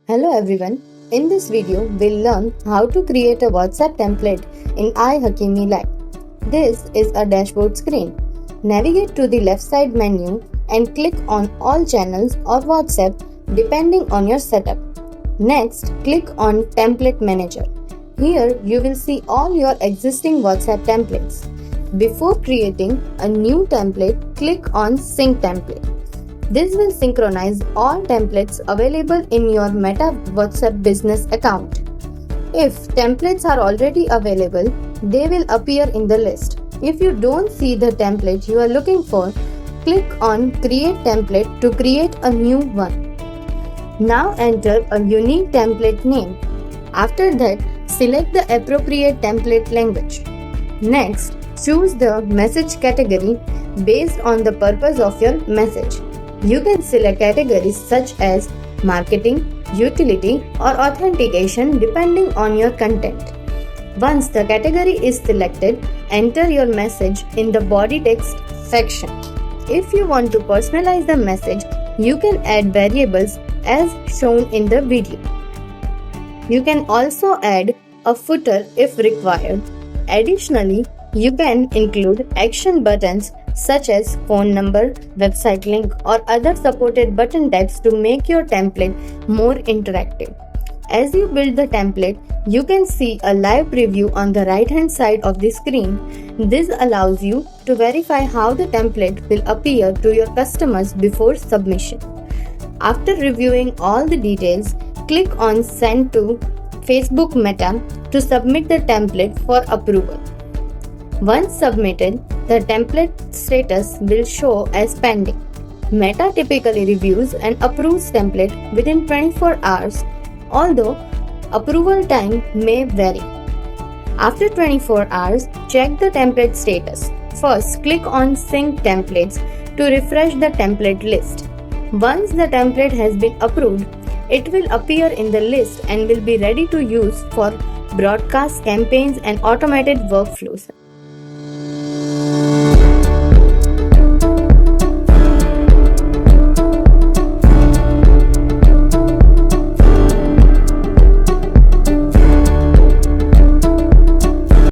Hello everyone. In this video, we'll learn how to create a WhatsApp template in ihakimi Lite. This is a dashboard screen. Navigate to the left side menu and click on all channels or WhatsApp depending on your setup. Next, click on Template Manager. Here, you will see all your existing WhatsApp templates. Before creating a new template, click on Sync Template. This will synchronize all templates available in your Meta WhatsApp business account. If templates are already available, they will appear in the list. If you don't see the template you are looking for, click on Create Template to create a new one. Now enter a unique template name. After that, select the appropriate template language. Next, choose the message category based on the purpose of your message. You can select categories such as marketing, utility, or authentication depending on your content. Once the category is selected, enter your message in the body text section. If you want to personalize the message, you can add variables as shown in the video. You can also add a footer if required. Additionally, you can include action buttons such as phone number, website link, or other supported button types to make your template more interactive. As you build the template, you can see a live preview on the right hand side of the screen. This allows you to verify how the template will appear to your customers before submission. After reviewing all the details, click on Send to Facebook Meta to submit the template for approval. Once submitted, the template status will show as pending. Meta typically reviews and approves template within 24 hours, although approval time may vary. After 24 hours, check the template status. First, click on Sync Templates to refresh the template list. Once the template has been approved, it will appear in the list and will be ready to use for broadcast campaigns and automated workflows.